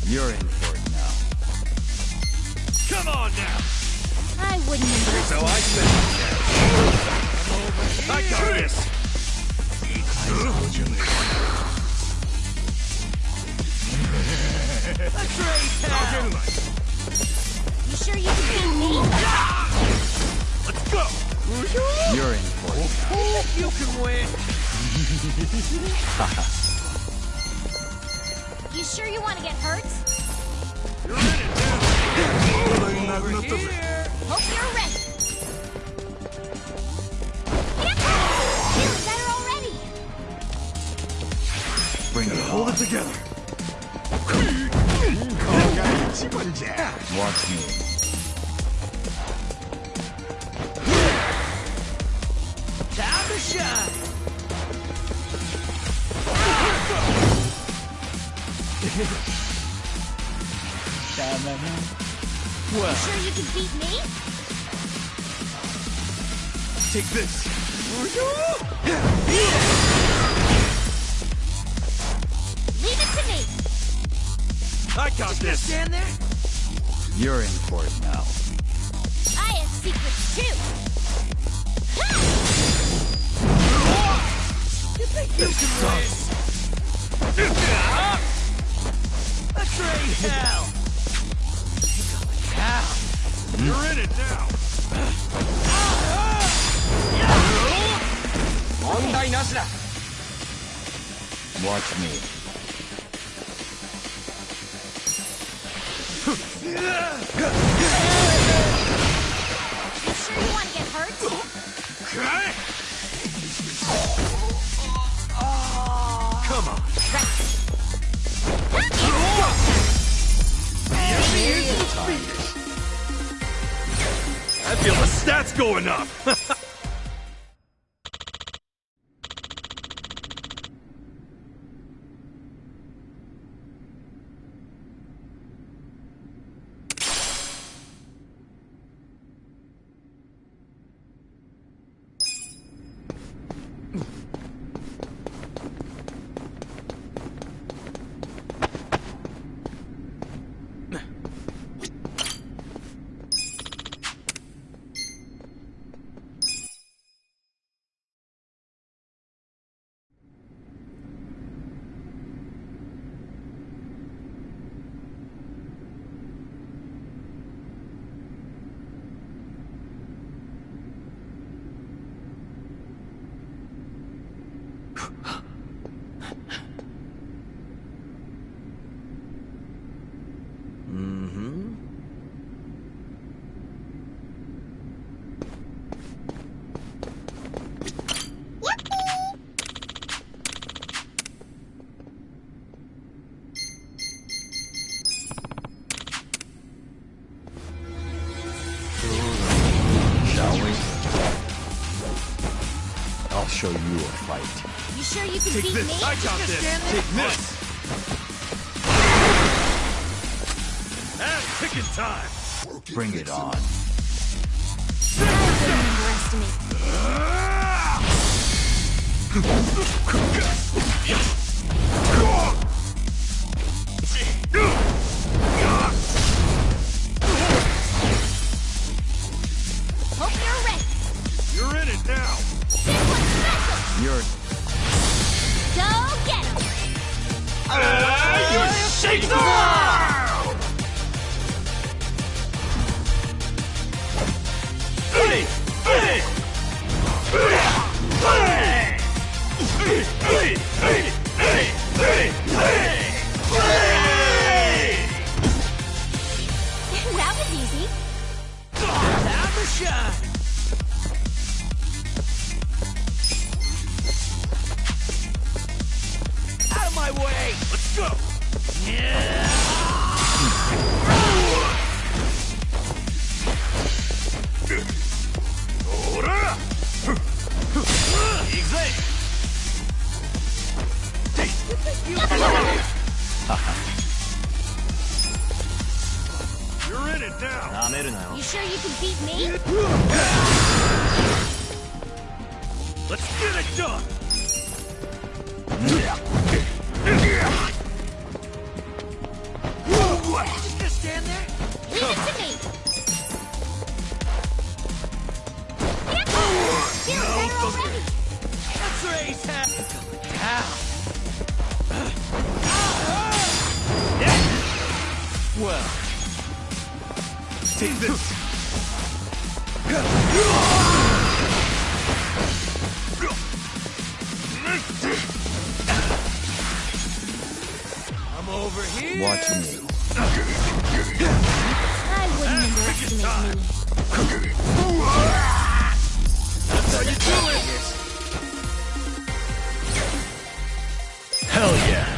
You're in for it now. Come on now! I wouldn't Here's how I spend it. I got this! Let's raise hell! You sure you can beat me? Let's go! You're in for it now. You can win! You sure you want to get hurt? You're in it now! Over here! Hope you're ready. Feeling better already. Bring it Hold on. it together! Watch me. Time to shine! You sure you can beat me? Take this! Leave it to me. I got this! Stand there? You're in for it now. I have secrets too. You think you can win? Let's raise hell! You're in it now! Watch me. You sure you want to get hurt? Come on! I feel the stats going up! Shall we? I'll show you a fight. You sure you can Take beat this! me? I got this! Take this! And ticking time! Bring it on. I wouldn't underestimate. Hope you're ready. You're in it now! This one's special. You're Go get 'em. You shake the world! Hey! Hey! That was easy. Time to shine! Out of my way! Let's go! You're in it now! You sure you can beat me? Let's get it done! Just gonna stand there? Leave it to me. Yeah. Feeling better already. That's Ray's hat. Well, take this. I'm over here. Watch me. I wouldn't underestimate me. That's how you do it. Hell yeah.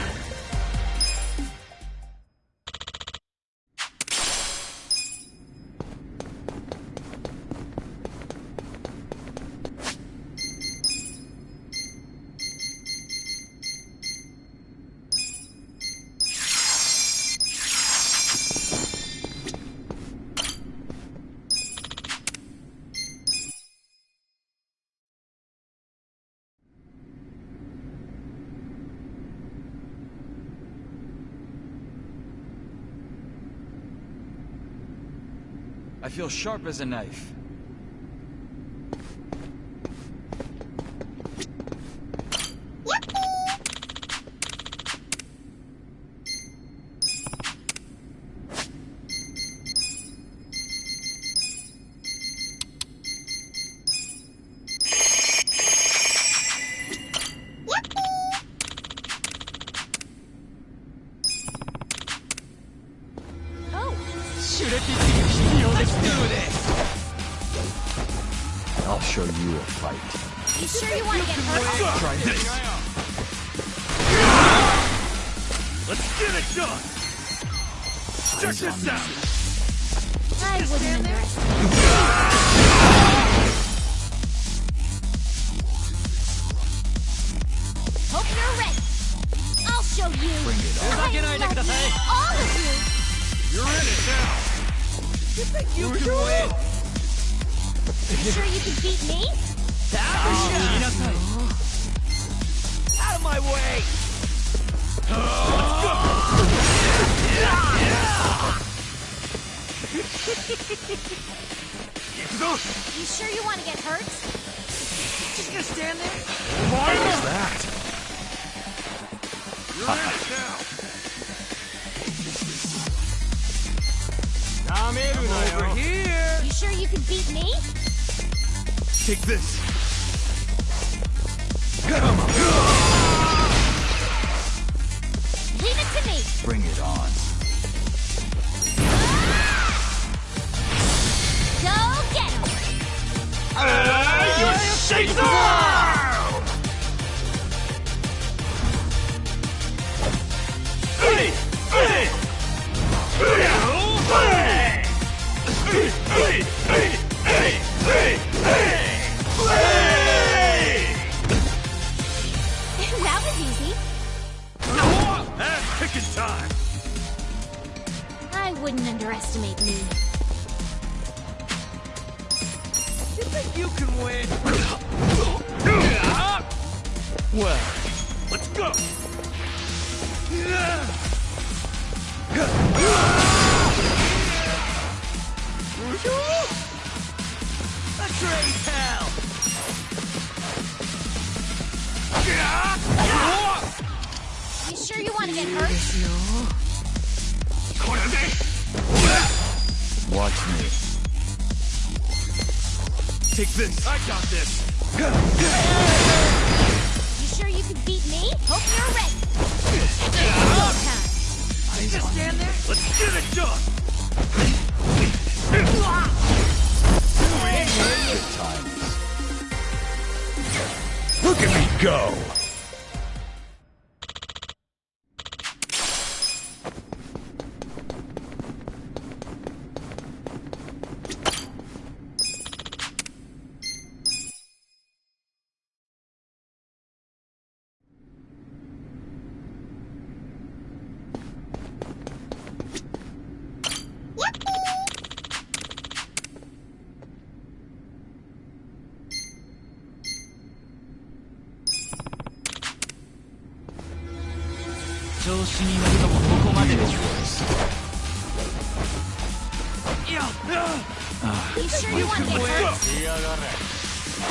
I feel sharp as a knife. Oh, Let's do this. I'll show you a fight. you sure you want to get hurt? Try this. Let's get it done. Check this out. I wouldn't underestimate me. Hope you're ready. I'll show you. Bring it on. I love you, all of you. You're in it now. You think you can win? You sure you can beat me? Out of my way. You sure you want to get hurt? Just gonna stand there? What was that? You're in it now. I'm over here. You sure you can beat me? Take this. Leave it to me. Bring it on. Go get him. You shake That was easy. Ass picking time. I wouldn't underestimate me. You think you can win? Well, let's go. Let's raise hell. You sure you want to get hurt? Watch me. Take this. I got this. You sure you can beat me? Hope you're ready. Go time. Just stand there. Let's get it done. Good times. Look at me go. You sure you want to get hurt?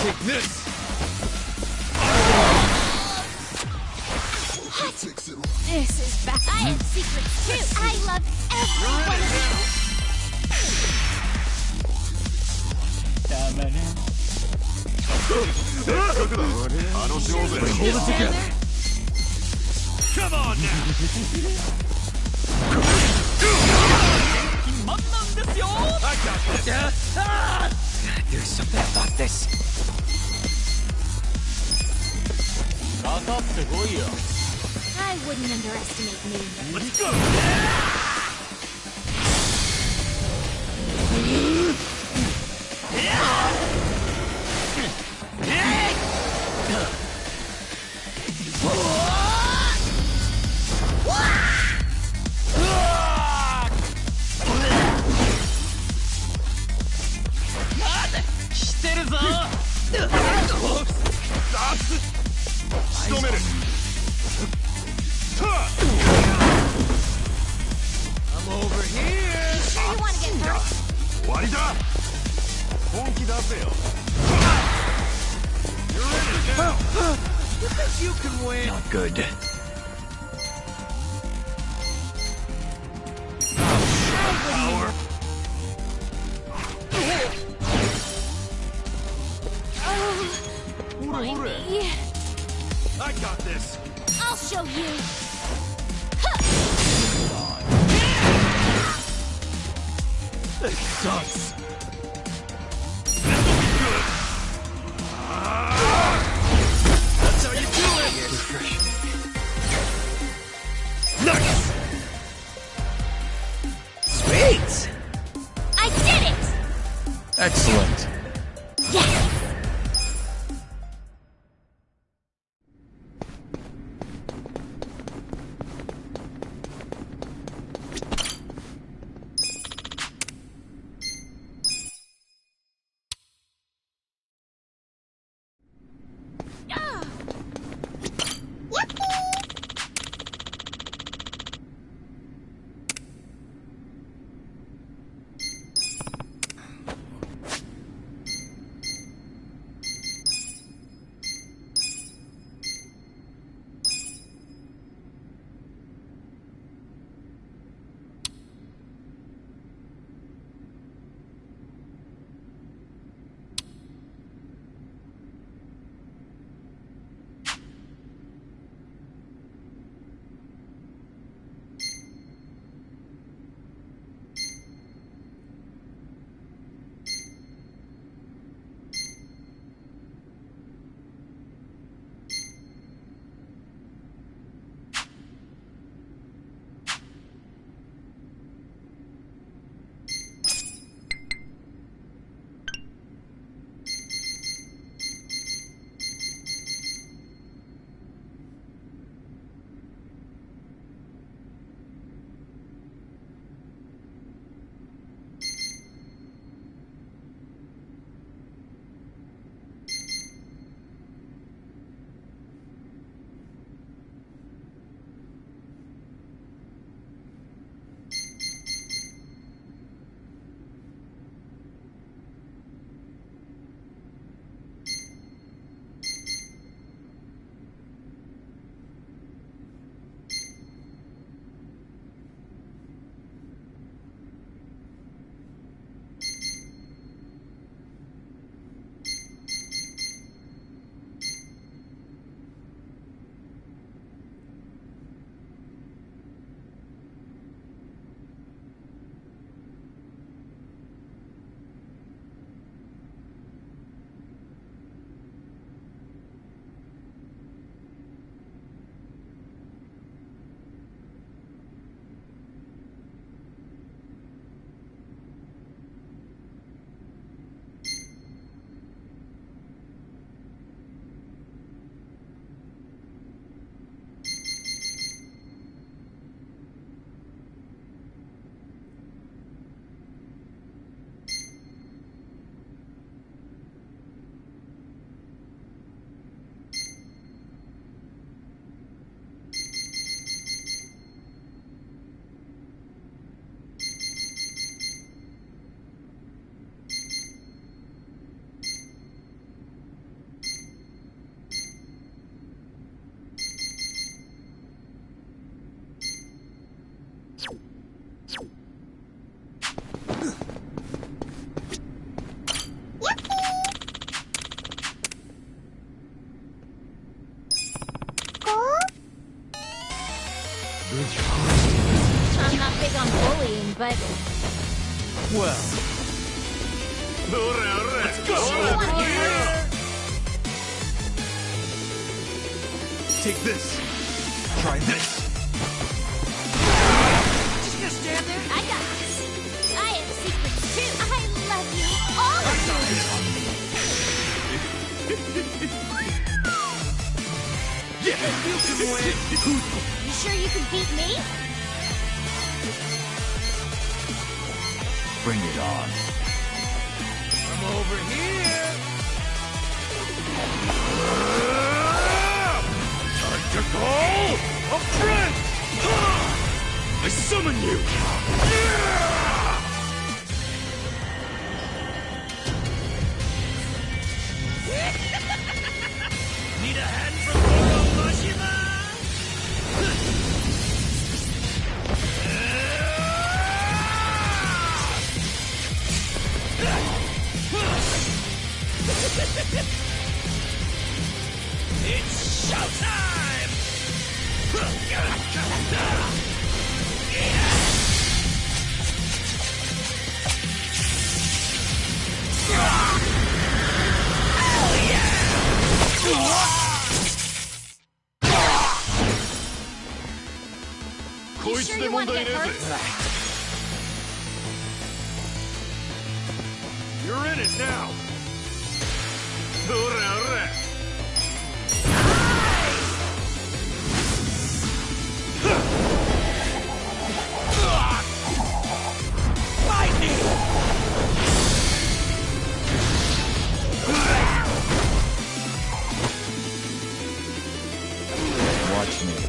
Take this! What? This is bad. I have secrets too. I love every one of you. Hold it together. Come on now! I got this! Do something about this. I wouldn't underestimate me. Let's go! I'm over here! You sure you want to get hurt? 終わりだ本気出せよ You're in it now! You think you can win? Not good. Power! Mind me. I got this! I'll show you. This sucks! This'll be good! That's how you do it! Nice! Sweet! I did it! Excellent. Yes! big on bullying, but Well. Let's go! you don't want to get hurt. Take this. Try this. Just gonna stand there? I got this. I have secrets too. I love you, all of you. Yeah! You can win. You sure you can beat me? Bring it on. I'm over here. Time to call a friend! I summon you! Need a hand from Orochimaru? It's showtime! You sure you want to get hurt? You're in it now! Watch me.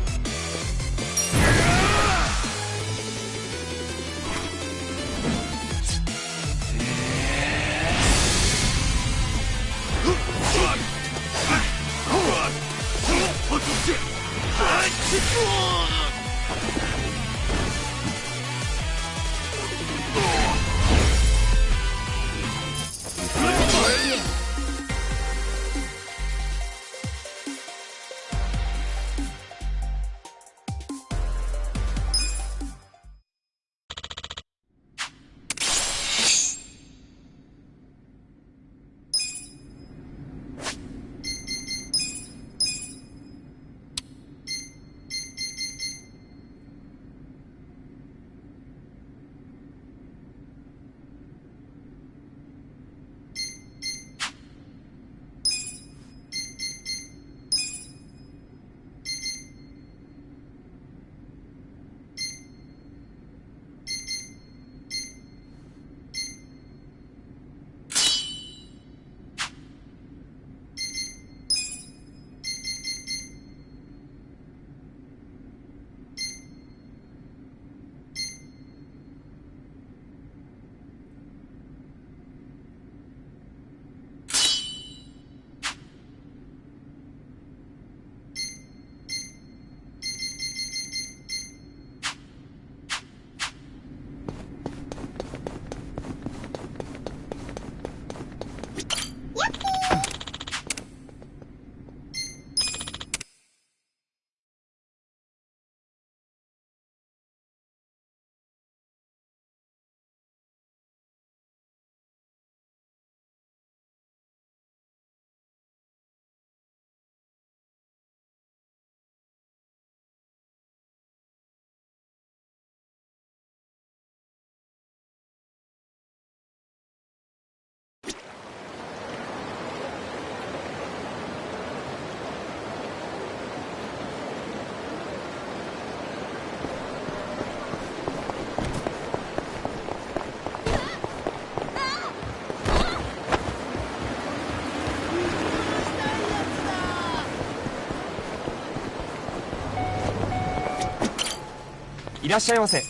いらっしゃいませ。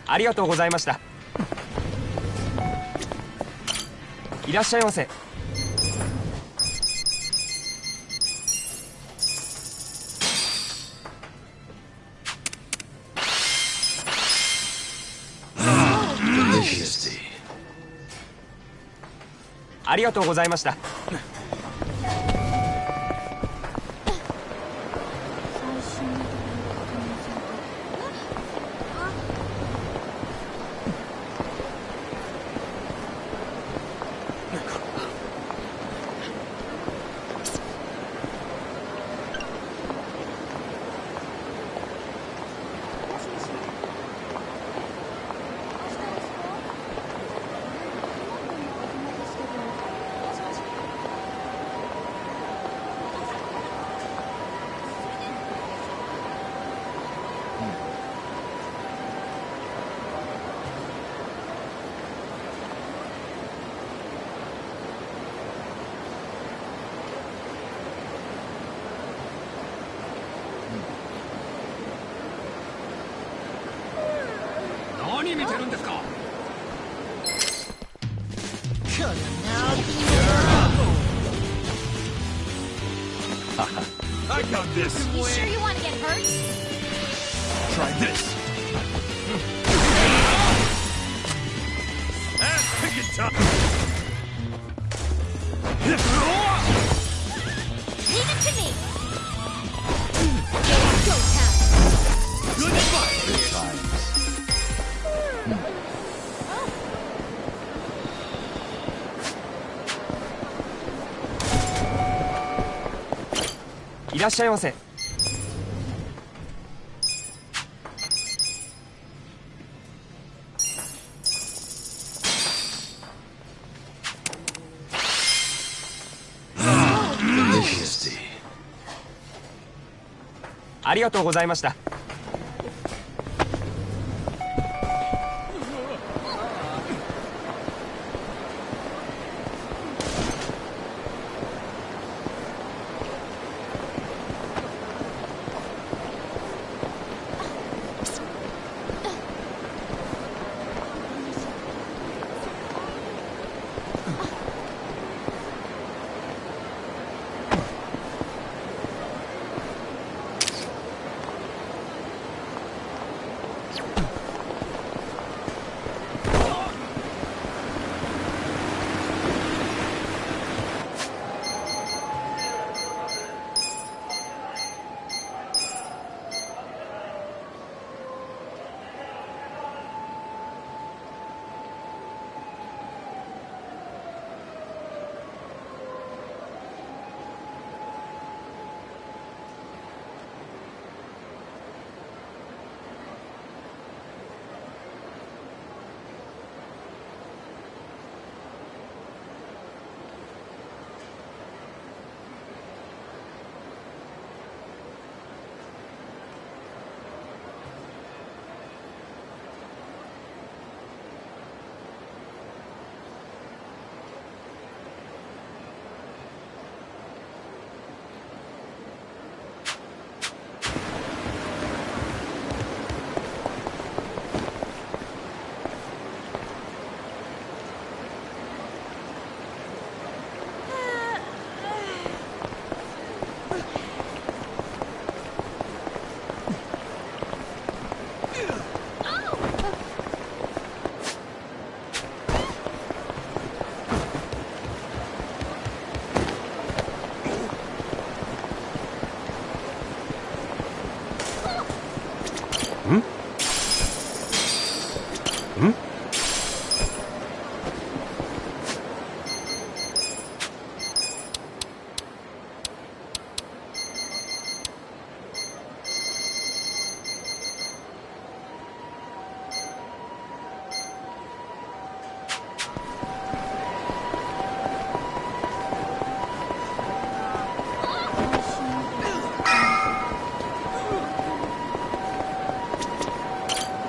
ありがとうございました。いらっしゃいませ。Majesty. ありがとうございました。何見てるんですか。 I got this. You sure you want to get hurt? Try this. Ass picking time. Leave it to me. It's go time. Good fight. Times. いらっしゃいませ。Majesty. ありがとうございました。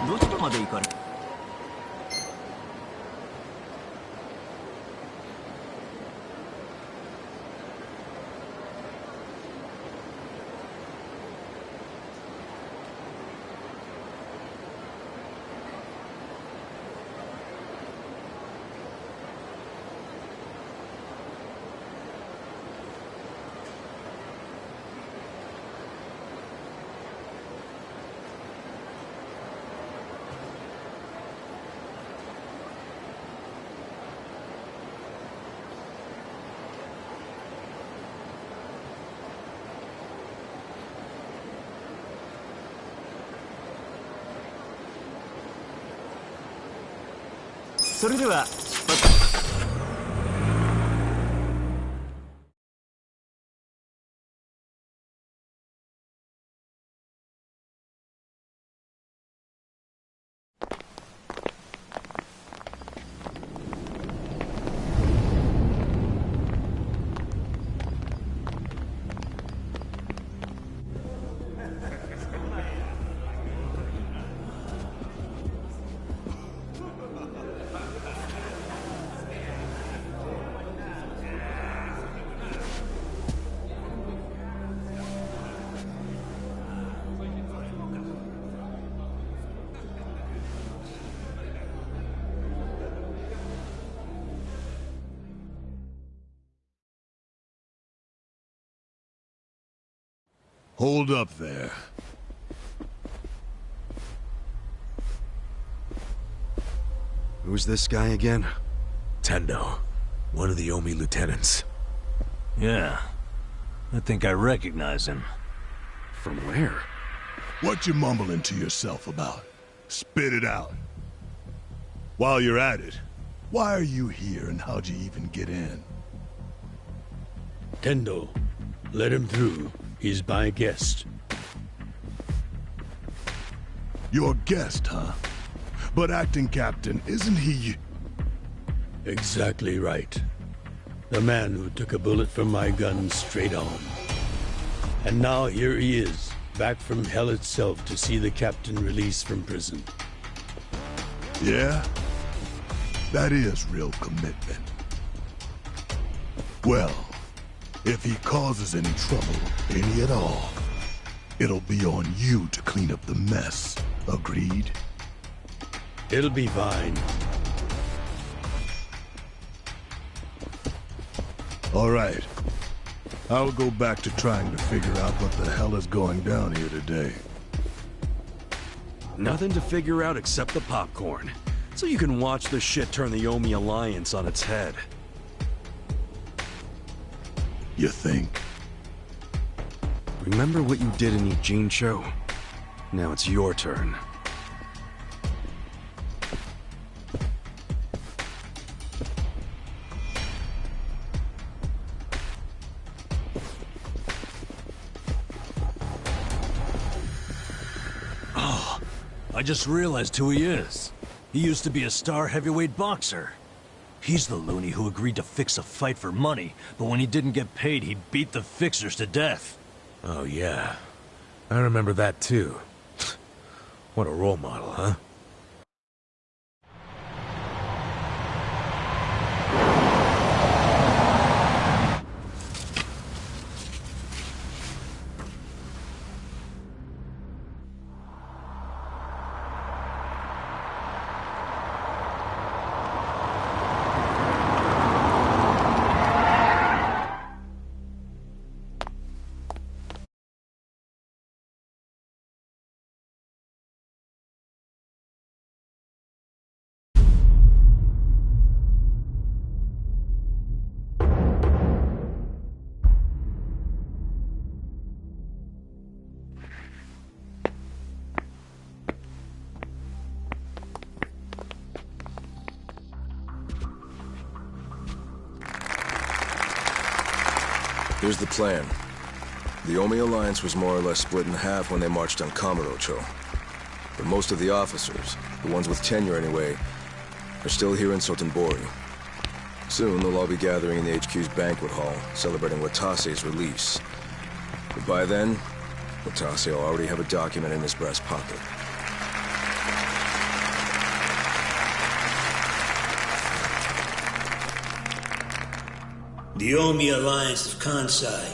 どちらまで行かれ。それでは出発。Hold up there. Who's this guy again? Tendo, one of the Omi lieutenants. Yeah, I think I recognize him. From where? What you mumbling to yourself about? Spit it out. While you're at it, why are you here and how'd you even get in? Tendo, let him through. He's my guest. Your guest, huh? But acting captain, isn't he... Exactly right. The man who took a bullet from my gun straight on. And now here he is, back from hell itself to see the captain released from prison. Yeah? That is real commitment. Well, if he causes any trouble, any at all, it'll be on you to clean up the mess. Agreed? It'll be fine. All right. I'll go back to trying to figure out what the hell is going down here today. Nothing to figure out except the popcorn. So you can watch the shit turn the Omi Alliance on its head. You think? Remember what you did in Ijincho? Now it's your turn. Oh, I just realized who he is. He used to be a star heavyweight boxer. He's the loony who agreed to fix a fight for money, but when he didn't get paid, he beat the fixers to death. Oh, yeah. I remember that, too. What a role model, huh? Here's the plan. The Omi Alliance was more or less split in half when they marched on Kamurocho. But most of the officers, the ones with tenure anyway, are still here in Sotenbori. Soon they'll all be gathering in the HQ's banquet hall, celebrating Watase's release. But by then, Watase will already have a document in his breast pocket. The Omi Alliance of Kansai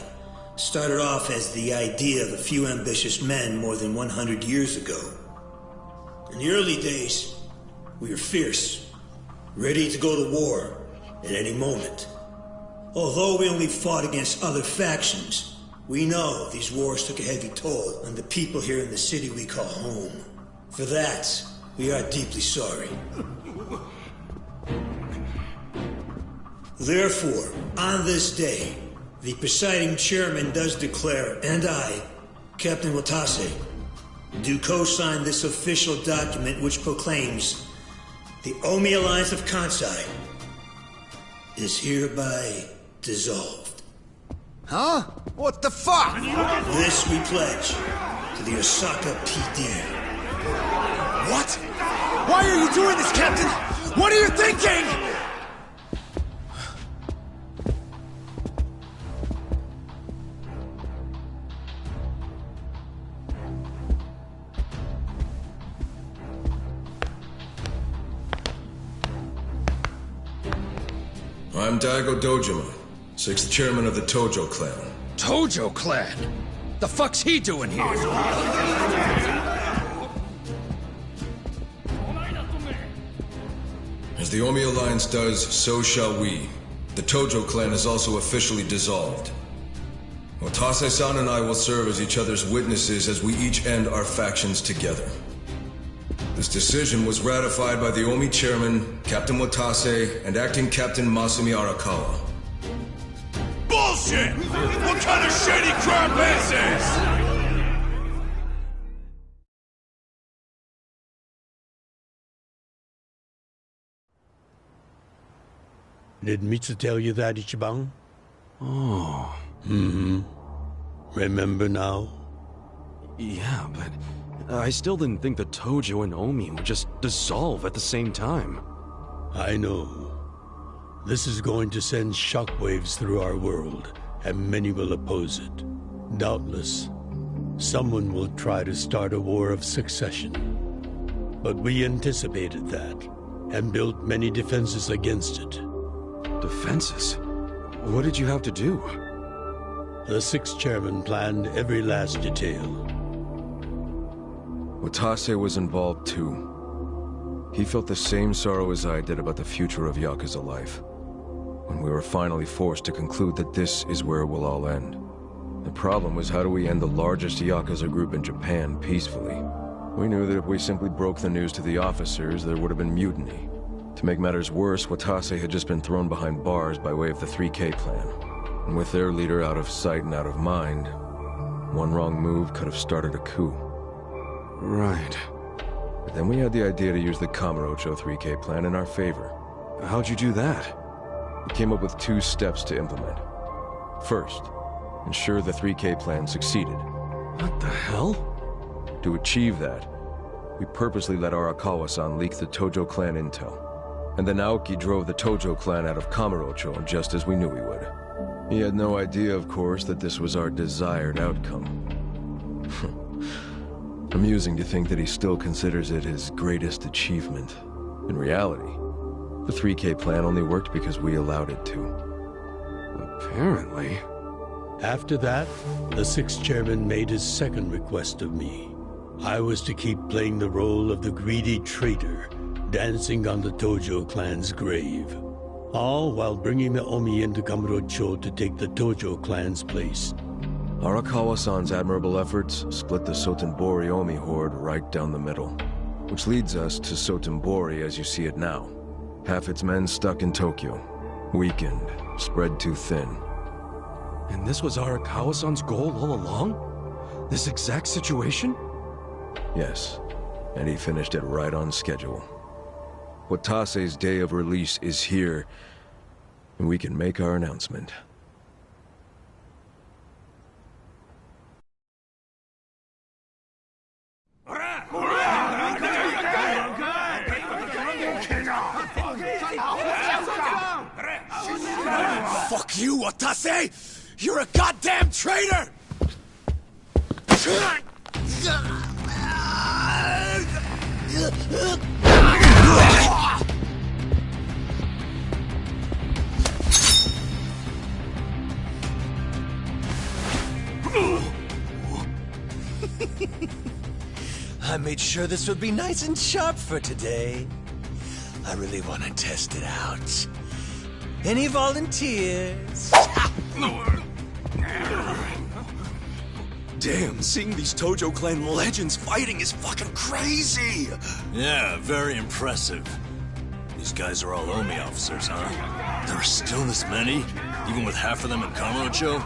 started off as the idea of a few ambitious men more than 100 years ago. In the early days, we were fierce, ready to go to war at any moment. Although we only fought against other factions, we know these wars took a heavy toll on the people here in the city we call home. For that, we are deeply sorry. Therefore, on this day, the presiding chairman does declare, and I, Captain Watase, do co-sign this official document which proclaims The Omi Alliance of Kansai is hereby dissolved. Huh? What the fuck? This we pledge to the Osaka PD. What? Why are you doing this, Captain? What are you thinking? I'm Daigo Dojima, 6th chairman of the Tojo clan. Tojo clan? The fuck's he doing here? As the Omi Alliance does, so shall we. The Tojo clan is also officially dissolved. Watase-san and I will serve as each other's witnesses as we each end our factions together. This decision was ratified by the Omi chairman, Captain Watase, and acting Captain Masumi Arakawa. Bullshit! What kind of shady crap is this? Did Mitsu tell you that, Ichiban? Oh. Remember now? Yeah, but I still didn't think the Tojo and Omi would just dissolve at the same time. I know. This is going to send shockwaves through our world, and many will oppose it. Doubtless, someone will try to start a war of succession. But we anticipated that, and built many defenses against it. Defenses? What did you have to do? The 6th chairman planned every last detail. Watase was involved too. He felt the same sorrow as I did about the future of Yakuza life. When we were finally forced to conclude that this is where it will all end. The problem was, how do we end the largest Yakuza group in Japan peacefully? We knew that if we simply broke the news to the officers, there would have been mutiny. To make matters worse, Watase had just been thrown behind bars by way of the 3K clan. And with their leader out of sight and out of mind, one wrong move could have started a coup. Right. But then we had the idea to use the Kamurocho 3K plan in our favor. How'd you do that? We came up with 2 steps to implement. First, ensure the 3K plan succeeded. What the hell? To achieve that, we purposely let Arakawa-san leak the Tojo clan intel. And then Aoki drove the Tojo clan out of Kamurocho just as we knew he would. He had no idea, of course, that this was our desired outcome. Amusing to think that he still considers it his greatest achievement. In reality, the 3K plan only worked because we allowed it to. Apparently. After that, the 6th chairman made his second request of me. I was to keep playing the role of the greedy traitor, dancing on the Tojo clan's grave. All while bringing the Omi into Kamurocho to take the Tojo clan's place. Arakawa-san's admirable efforts split the Sotenbori Omi horde right down the middle. Which leads us to Sotenbori as you see it now. Half its men stuck in Tokyo. Weakened, spread too thin. And this was Arakawa-san's goal all along? This exact situation? Yes, and he finished it right on schedule. Watase's day of release is here, and we can make our announcement. Fuck you, Watase! You're a goddamn traitor! I made sure this would be nice and sharp for today. I really want to test it out. Any volunteers? Damn, seeing these Tojo clan legends fighting is fucking crazy! Yeah, very impressive. These guys are all Omi officers, huh? There are still this many? Even with half of them in Kamurocho?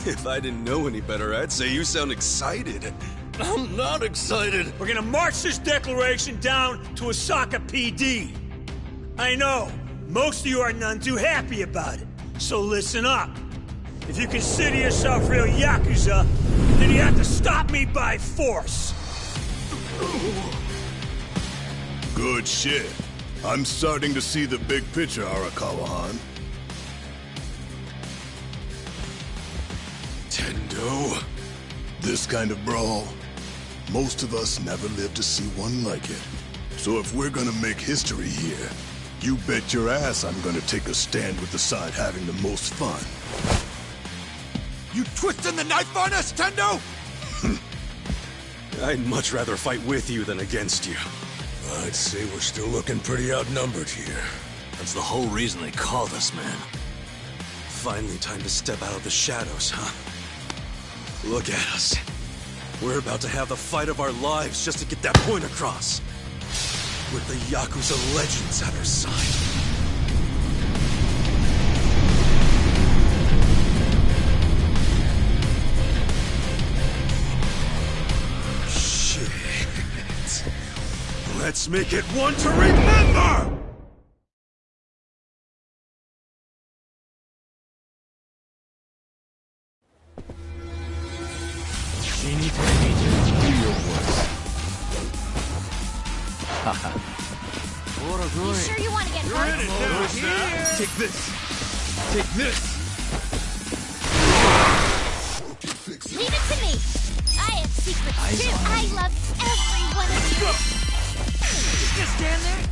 If I didn't know any better, I'd say you sound excited. I'm not excited. We're gonna march this declaration down to Osaka PD. I know, most of you are none too happy about it, so listen up. If you consider yourself real Yakuza, then you have to stop me by force. Good shit. I'm starting to see the big picture, Arakawa-han. Tendo. This kind of brawl, most of us never lived to see one like it. So if we're gonna make history here, you bet your ass I'm gonna take a stand with the side having the most fun. You twisting the knife on us, Tendo? I'd much rather fight with you than against you. I'd say we're still looking pretty outnumbered here. That's the whole reason they called us, man. Finally time to step out of the shadows, huh? Look at us. We're about to have the fight of our lives just to get that point across. With the Yakuza legends at our side. Let's make it one to remember! She needs to do your work. Haha. You sure you want to get hurt? Take this! Take this! Leave it to me! I have secrets too! I love every one of you! Just stand there?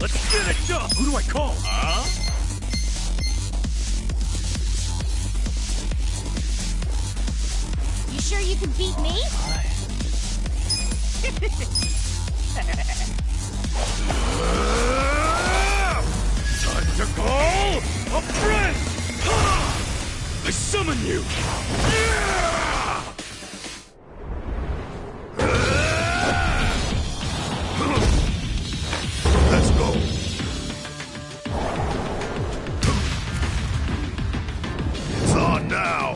Let's get it done! Who do I call? You sure you can beat me? Time to call a friend! I summon you! Let's go! It's on now!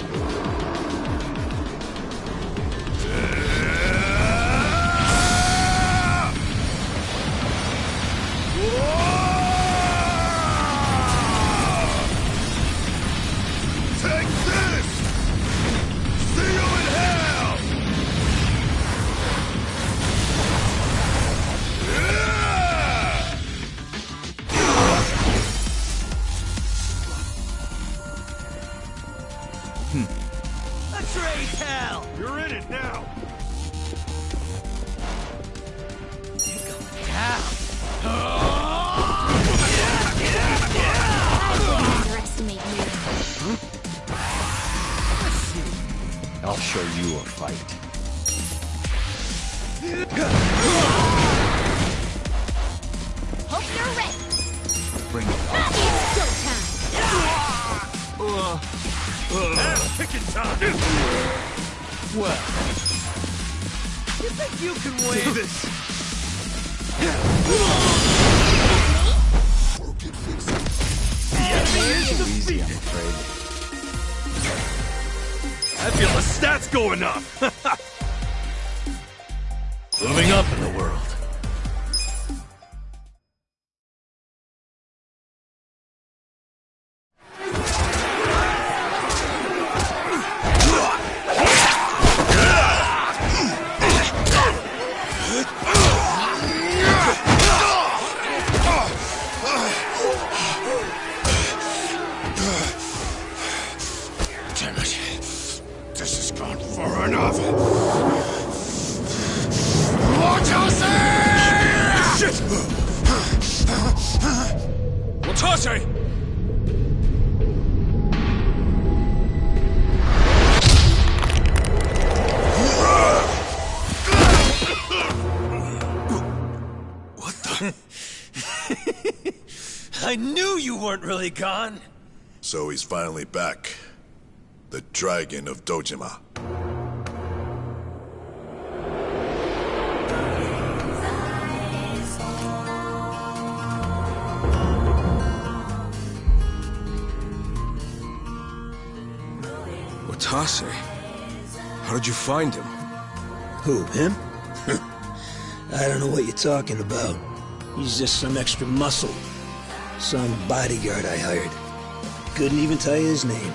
Take this! See you in hell! Let's raise hell! You're in it now! Underestimate me. I'll show you a fight. Hope you're ready. Bring it on. It's showtime. Picking time! Well, You think you can win? this! too easy, I'm afraid. I feel the stats going up! Moving up in the world. Damn it. This has gone far enough. Shit! Watase! What the? I knew you weren't really gone. So he's finally back. The Dragon of Dojima. Watase? How did you find him? Who, him? I don't know what you're talking about. He's just some extra muscle. Some bodyguard I hired. Couldn't even tell you his name.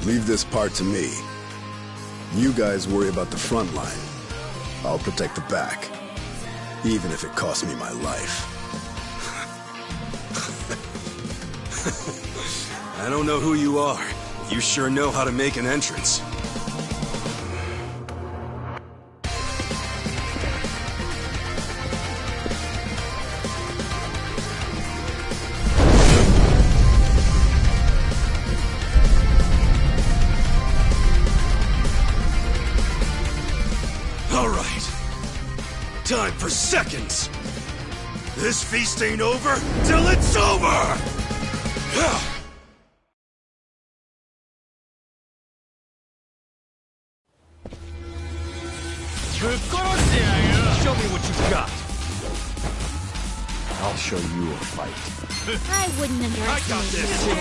Leave this part to me. You guys worry about the front line. I'll protect the back. Even if it costs me my life. I don't know who you are. You sure know how to make an entrance. All right. Time for seconds. This feast ain't over till it's over! Show me what you got. I'll show you a fight. I wouldn't underestimate you.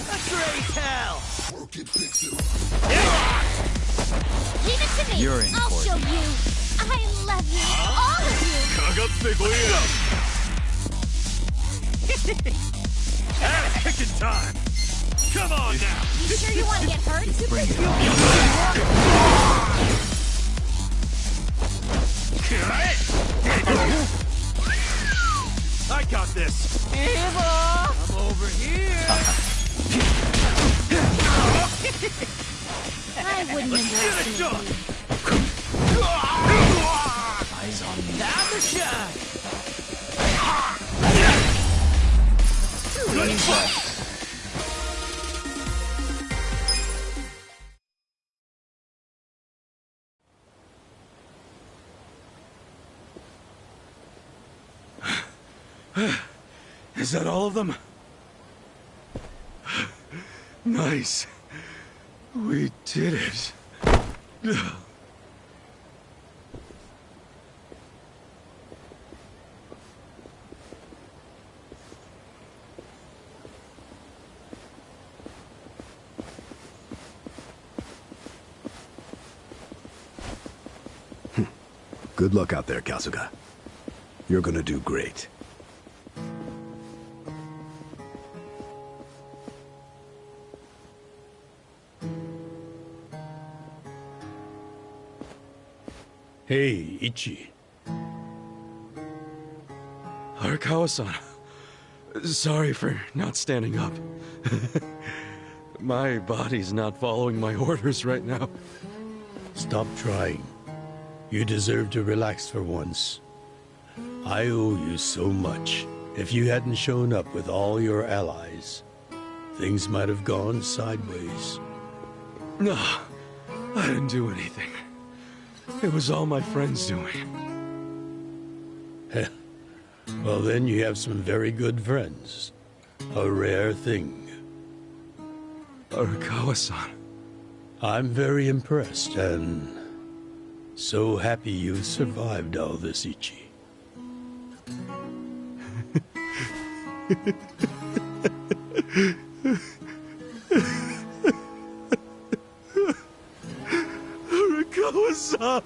That's great hell! Leave it to me. You're in I'll for it. show you. I love you. All of you. Kicking time. Come on now. You sure you want to get hurt? Bring it on. I got this. I'm over here! I wouldn't underestimate you. Eyes on me. Time to shine! Is that all of them? Nice. We did it. Good luck out there, Kasuga. You're gonna do great. Hey, Ichi. Arakawa-san. Sorry for not standing up. My body's not following my orders right now. Stop trying. You deserve to relax for once. I owe you so much. If you hadn't shown up with all your allies, things might have gone sideways. No, I didn't do anything. It was all my friends doing. Well, then you have some very good friends. A rare thing. Arakawa-san. I'm very impressed and so happy you survived all this, Ichi. Arakawa-san!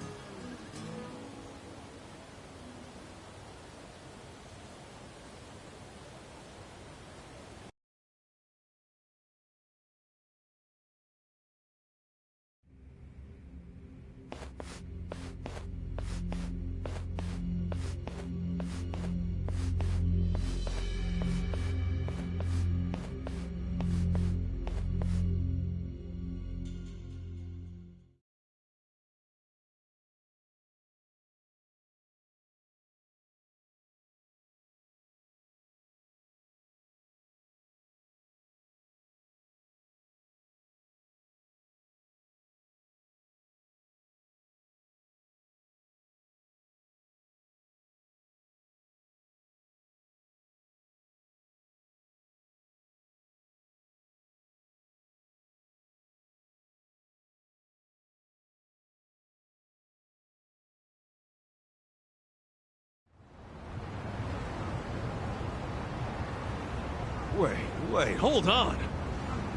Wait, hold on.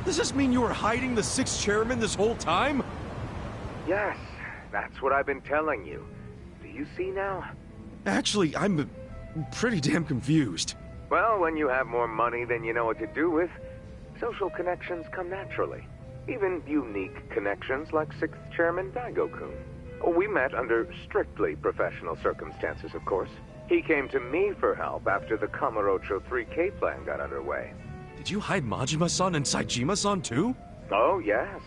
Does this mean you were hiding the 6th chairman this whole time? Yes, that's what I've been telling you. Do you see now? Actually, I'm pretty damn confused. Well, when you have more money than you know what to do with, social connections come naturally. Even unique connections like 6th Chairman Daigo-kun. We met under strictly professional circumstances, of course. He came to me for help after the Kamurocho 3K plan got underway. Did you hide Majima-san and Saejima-san too? Oh, yes.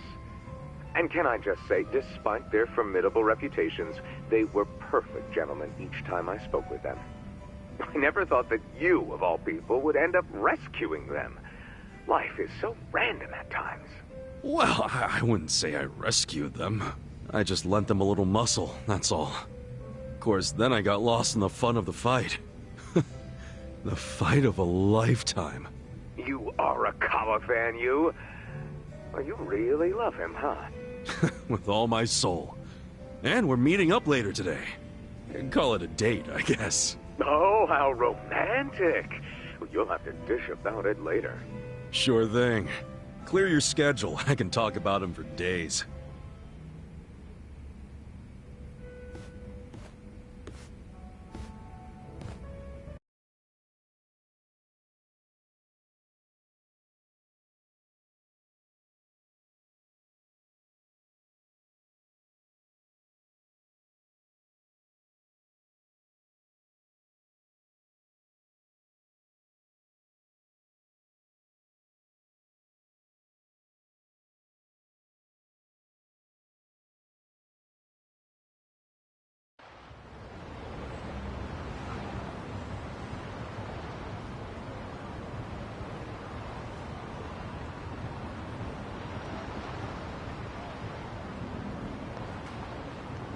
And can I just say, despite their formidable reputations, they were perfect gentlemen each time I spoke with them. I never thought that you, of all people, would end up rescuing them. Life is so random at times. Well, I wouldn't say I rescued them. I just lent them a little muscle, that's all. Of course, then I got lost in the fun of the fight. The fight of a lifetime. You are a Kawa fan, you. Well, you really love him, huh? With all my soul. And we're meeting up later today. Call it a date, I guess. Oh, how romantic. Well, you'll have to dish about it later. Sure thing. Clear your schedule. I can talk about him for days.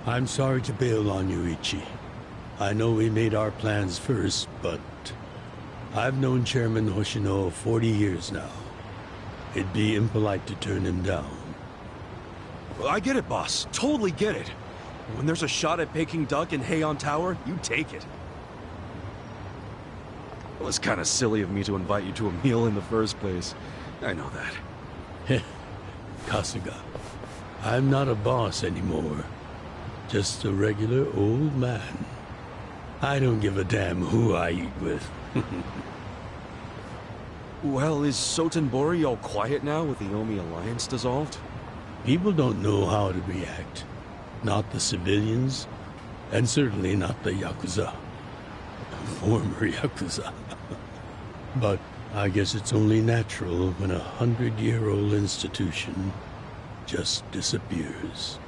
I'm sorry to bail on you, Ichi. I know we made our plans first, but I've known Chairman Hoshino 40 years now. It'd be impolite to turn him down. Well, I get it, boss. Totally get it. When there's a shot at Peking Duck in Heian Tower, you take it. It was kind of silly of me to invite you to a meal in the first place. I know that. Kasuga, I'm not a boss anymore. Just a regular old man. I don't give a damn who I eat with. Well, is Sotenbori all quiet now with the Omi Alliance dissolved? People don't know how to react. Not the civilians, and certainly not the Yakuza. Former Yakuza. But I guess it's only natural when a 100-year-old institution just disappears.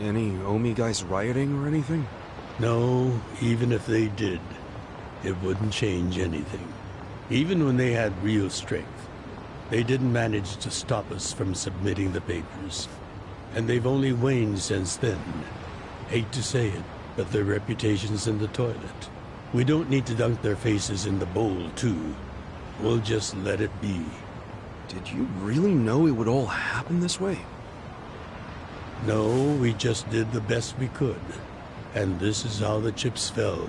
Any Omi guys rioting or anything? No, even if they did, it wouldn't change anything. Even when they had real strength, they didn't manage to stop us from submitting the papers. And they've only waned since then. Hate to say it, but their reputation's in the toilet. We don't need to dunk their faces in the bowl, too. We'll just let it be. Did you really know it would all happen this way? No, we just did the best we could. And this is how the chips fell.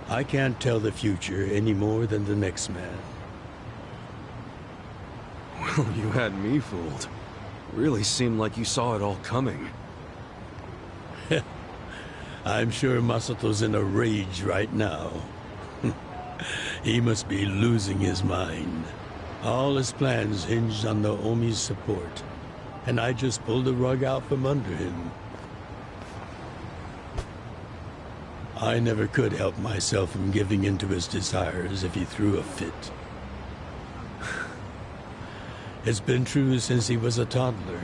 I can't tell the future any more than the next man. Well, you had me fooled. Really seemed like you saw it all coming. I'm sure Masato's in a rage right now. He must be losing his mind. All his plans hinged on the Omi's support, and I just pulled the rug out from under him. I never could help myself from giving in to his desires if he threw a fit. It's been true since he was a toddler.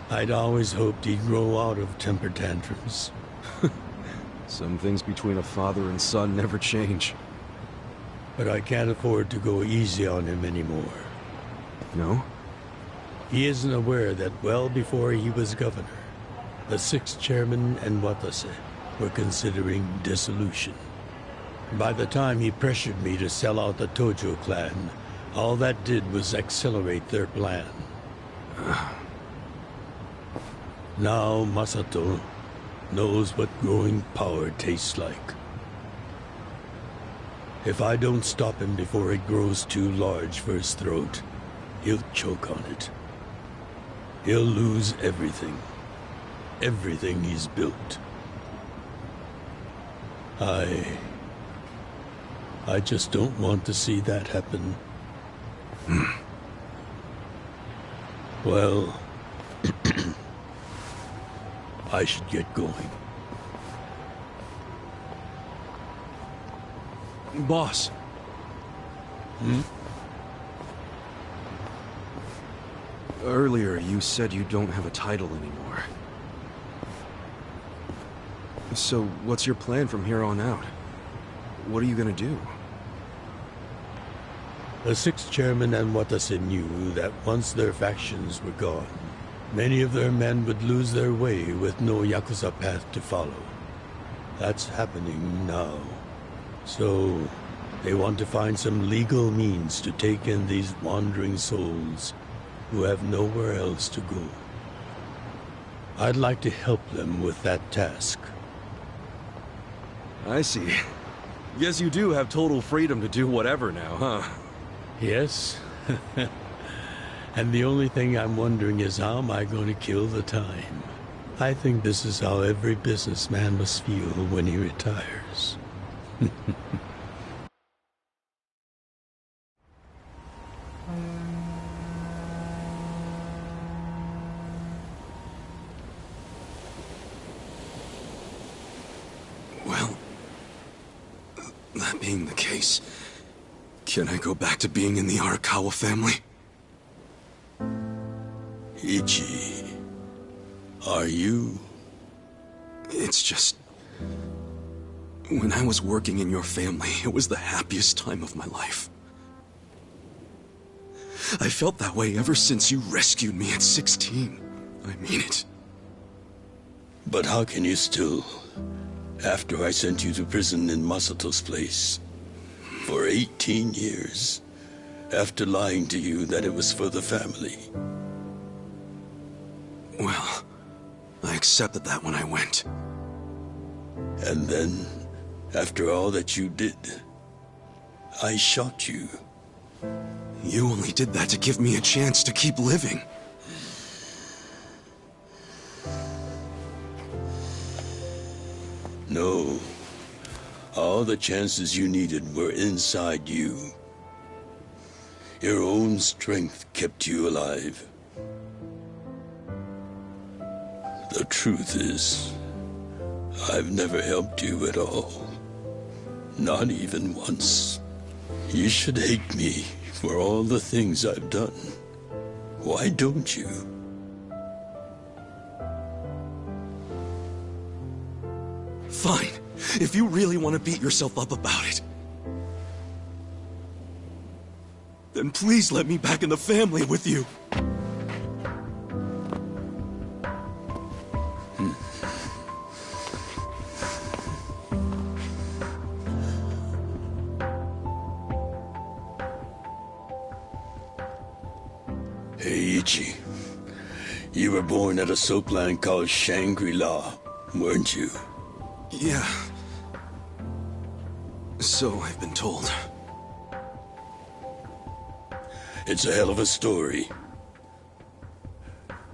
I'd always hoped he'd grow out of temper tantrums. Some things between a father and son never change. But I can't afford to go easy on him anymore. No? He isn't aware that well before he was governor, the 6th chairman and Watase were considering dissolution. By the time he pressured me to sell out the Tojo clan, all that did was accelerate their plan. Now Masato knows what growing power tastes like. If I don't stop him before it grows too large for his throat, he'll choke on it. He'll lose everything. Everything he's built. I just don't want to see that happen. Well, I should get going. Boss. Hmm? Earlier, you said you don't have a title anymore. So, what's your plan from here on out? What are you gonna do? The sixth chairman and Watase knew that once their factions were gone, many of their men would lose their way with no Yakuza path to follow. That's happening now. So, they want to find some legal means to take in these wandering souls who have nowhere else to go. I'd like to help them with that task. I see. Guess you do have total freedom to do whatever now, huh? Yes. And the only thing I'm wondering is how am I going to kill the time? I think this is how every businessman must feel when he retires. Well, that being the case, can I go back to being in the Arakawa family? Ichi, are you? It's just... when I was working in your family, it was the happiest time of my life. I felt that way ever since you rescued me at 16. I mean it. But how can you still, after I sent you to prison in Masato's place, for 18 years, after lying to you that it was for the family? Well, I accepted that when I went. And then, after all that you did, I shot you. You only did that to give me a chance to keep living. No. All the chances you needed were inside you. Your own strength kept you alive. The truth is, I've never helped you at all. Not even once. You should hate me for all the things I've done. Why don't you? Fine. If you really want to beat yourself up about it, then please let me back in the family with you. Hey, Ichi. You were born at a soapland called Shangri-La, weren't you? Yeah. So I've been told. It's a hell of a story.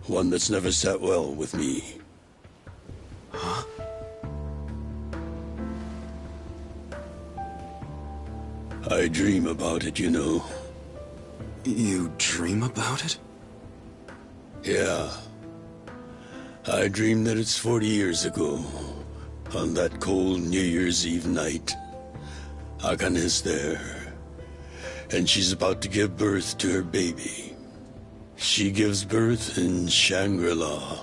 One that's never sat well with me. Huh? I dream about it, you know. You dream about it? Yeah. I dream that it's 40 years ago, on that cold New Year's Eve night. Akane's there, and she's about to give birth to her baby. She gives birth in Shangri-La.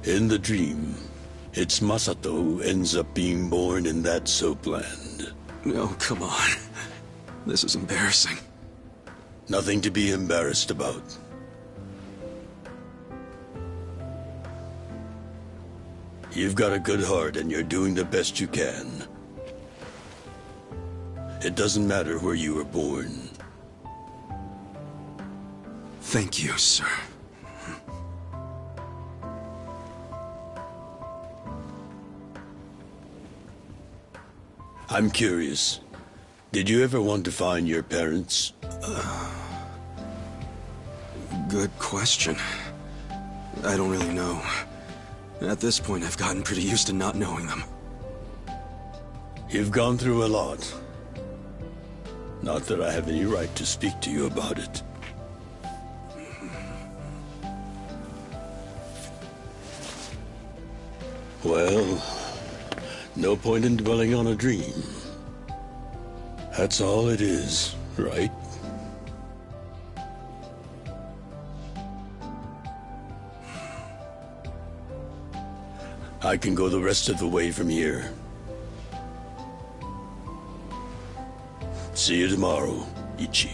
In the dream, it's Masato who ends up being born in that soapland. No, come on. This is embarrassing. Nothing to be embarrassed about. You've got a good heart and you're doing the best you can. It doesn't matter where you were born. Thank you, sir. I'm curious. Did you ever want to find your parents? Good question. I don't really know. At this point, I've gotten pretty used to not knowing them. You've gone through a lot. Not that I have any right to speak to you about it. Well, no point in dwelling on a dream. That's all it is, right? I can go the rest of the way from here. See you tomorrow, Ichi.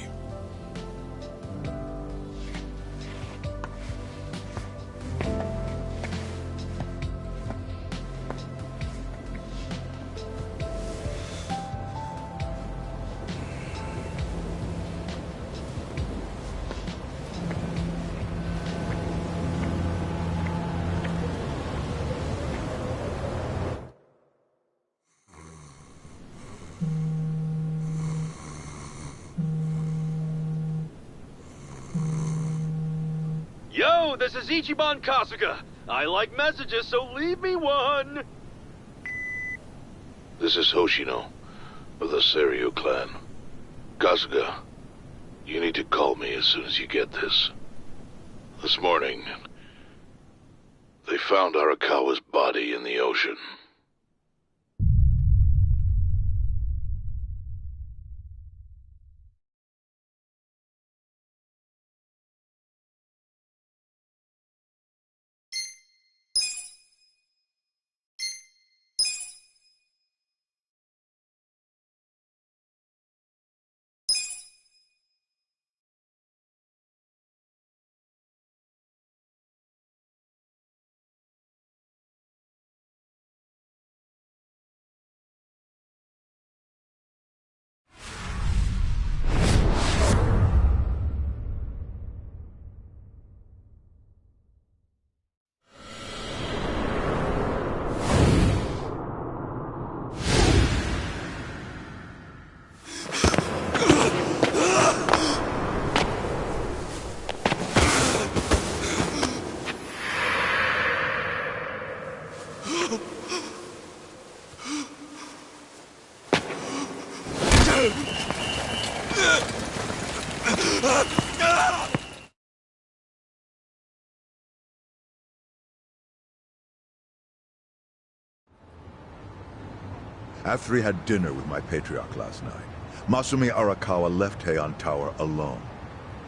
Yo, this is Ichiban Kasuga. I like messages, so leave me one. This is Hoshino, of the Seiryu clan. Kasuga, you need to call me as soon as you get this. This morning, they found Arakawa's body in the ocean. After he had dinner with my patriarch last night, Masumi Arakawa left Heian Tower alone.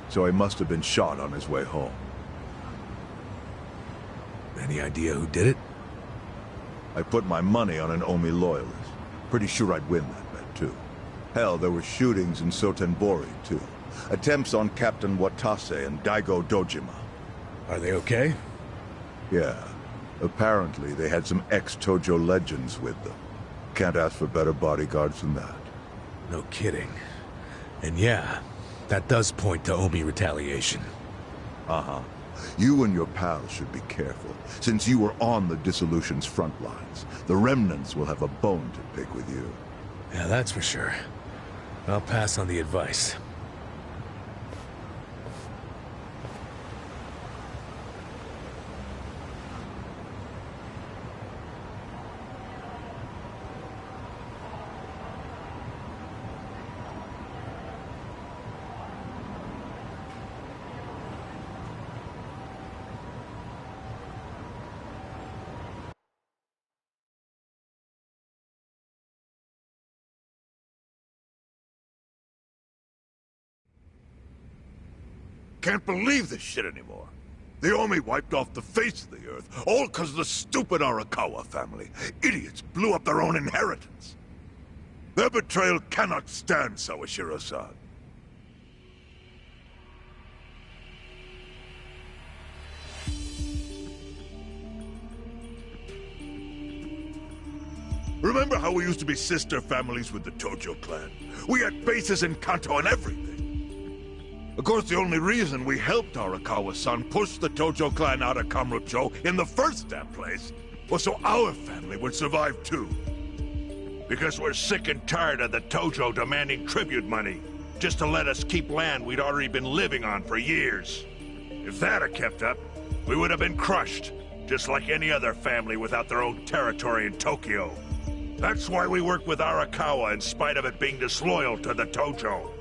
So he must have been shot on his way home. Any idea who did it? I put my money on an Omi loyalist. Pretty sure I'd win that bet, too. Hell, there were shootings in Sotenbori, too. Attempts on Captain Watase and Daigo Dojima. Are they okay? Yeah. Apparently, they had some ex-Tojo legends with them. Can't ask for better bodyguards than that. No kidding. And yeah, that does point to Omi retaliation. Uh-huh. You and your pals should be careful, since you were on the dissolution's front lines. The remnants will have a bone to pick with you. Yeah, that's for sure. I'll pass on the advice. Can't believe this shit anymore. The Omi wiped off the face of the earth, all because of the stupid Arakawa family. Idiots blew up their own inheritance. Their betrayal cannot stand, Sawashiro-san. Remember how we used to be sister families with the Tojo clan? We had bases in Kanto and everything. Of course, the only reason we helped Arakawa-san push the Tojo clan out of Kamurocho in the first damn place was so our family would survive too. Because we're sick and tired of the Tojo demanding tribute money, just to let us keep land we'd already been living on for years. If that had kept up, we would have been crushed, just like any other family without their own territory in Tokyo. That's why we work with Arakawa in spite of it being disloyal to the Tojo.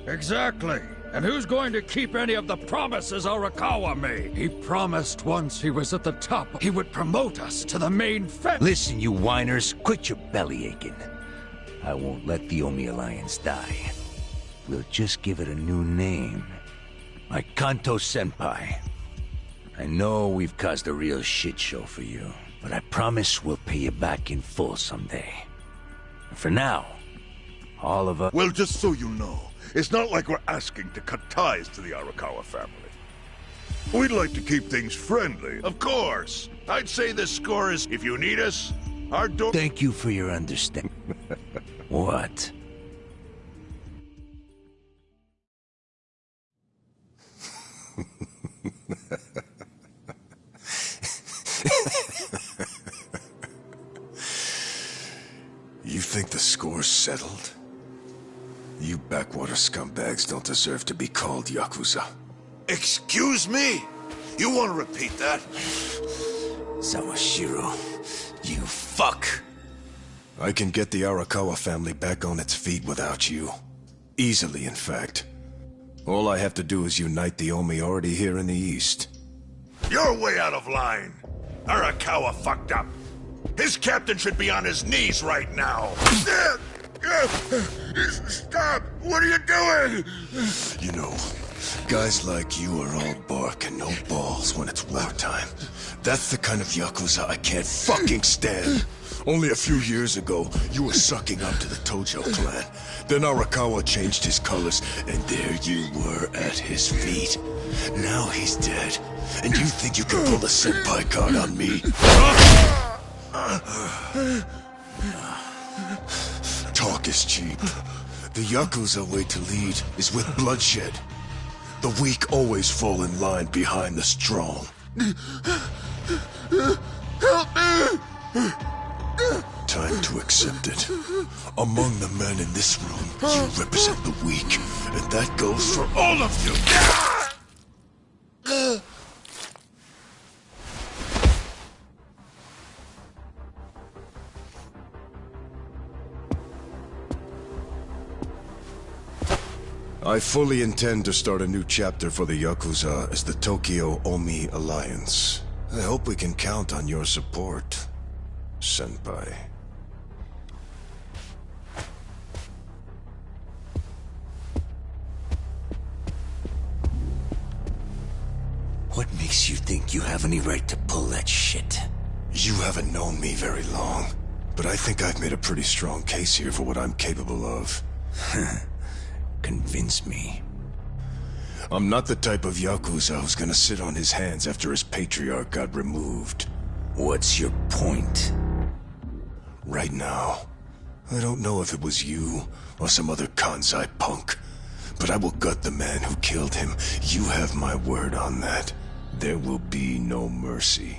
Exactly. And who's going to keep any of the promises Arakawa made? He promised once he was at the top, he would promote us to the main family. Listen, you whiners, quit your belly aching. I won't let the Omi Alliance die. We'll just give it a new name. Like Kanto Senpai. I know we've caused a real shit show for you, but I promise we'll pay you back in full someday. And for now, all of us... Well, just so you know, it's not like we're asking to cut ties to the Arakawa family. We'd like to keep things friendly. Of course! I'd say this score is, if you need us, our door... Thank you for your understanding. What? You think the score's settled? You backwater scumbags don't deserve to be called Yakuza. Excuse me? You want to repeat that? Sawashiro, you fuck! I can get the Arakawa family back on its feet without you. Easily, in fact. All I have to do is unite the Omi already here in the East. You're way out of line! Arakawa fucked up! His captain should be on his knees right now! Stop! What are you doing? You know, guys like you are all bark and no balls when it's wartime. That's the kind of Yakuza I can't fucking stand. Only a few years ago, you were sucking up to the Tojo clan. Then Arakawa changed his colors, and there you were at his feet. Now he's dead, and you think you can pull the senpai card on me? Talk is cheap. The Yakuza way to lead is with bloodshed. The weak always fall in line behind the strong. Help me! Time to accept it. Among the men in this room, you represent the weak, and that goes for all of you! I fully intend to start a new chapter for the Yakuza as the Tokyo Omi Alliance. I hope we can count on your support, Senpai. What makes you think you have any right to pull that shit? You haven't known me very long, but I think I've made a pretty strong case here for what I'm capable of. Convince me. I'm not the type of Yakuza who's gonna sit on his hands after his patriarch got removed. What's your point? Right now, I don't know if it was you or some other Kansai punk, but I will gut the man who killed him. You have my word on that. There will be no mercy.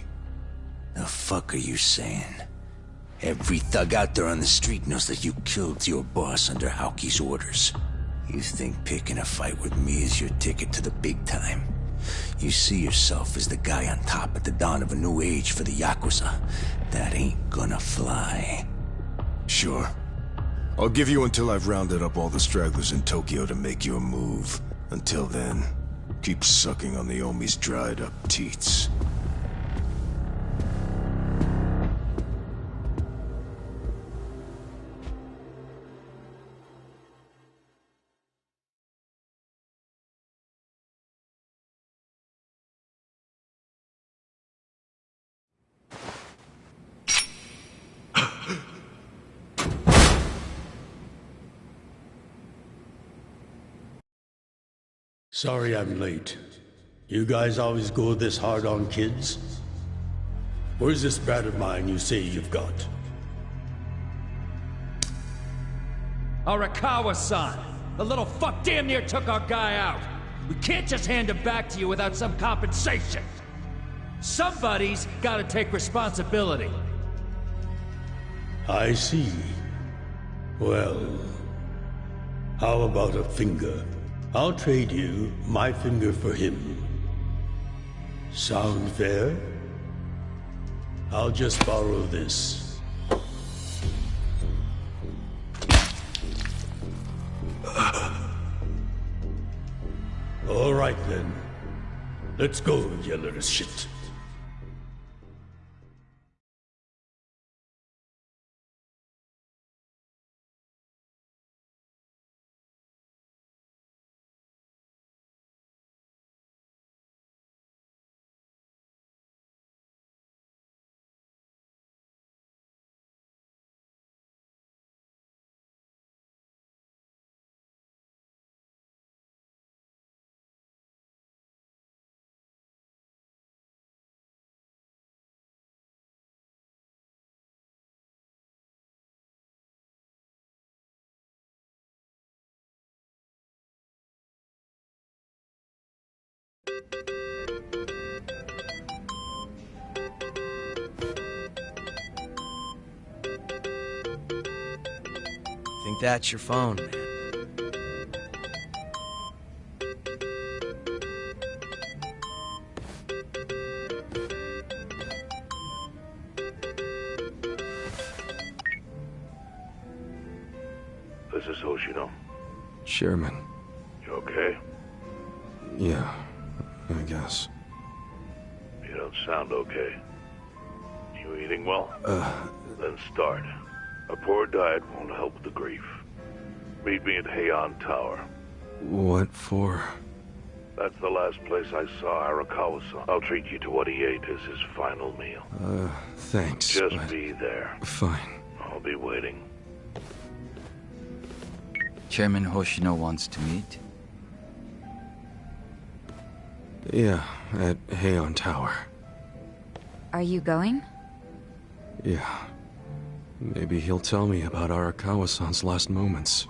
The fuck are you saying? Every thug out there on the street knows that you killed your boss under Haoki's orders. You think picking a fight with me is your ticket to the big time? You see yourself as the guy on top at the dawn of a new age for the Yakuza. That ain't gonna fly. Sure. I'll give you until I've rounded up all the stragglers in Tokyo to make your move. Until then, keep sucking on the Omi's dried up teats. Sorry I'm late. You guys always go this hard on kids? Where's this brat of mine you say you've got? Arakawa-san! The little fuck damn near took our guy out! We can't just hand him back to you without some compensation! Somebody's gotta take responsibility. I see. Well, how about a finger? I'll trade you my finger for him. Sound fair? I'll just borrow this. All right then. Let's go, you little shit. Think that's your phone, man. This is Hoshino. Chairman. You okay? Yeah, I guess. You don't sound okay. You eating well? Then start. A poor diet won't help the grief. Meet me at Heian Tower. What for? That's the last place I saw Arakawa-san. I'll treat you to what he ate as his final meal. Thanks, Just but... be there. Fine. I'll be waiting. Chairman Hoshino wants to meet. Yeah, at Heian Tower. Are you going? Yeah. Maybe he'll tell me about Arakawa-san's last moments.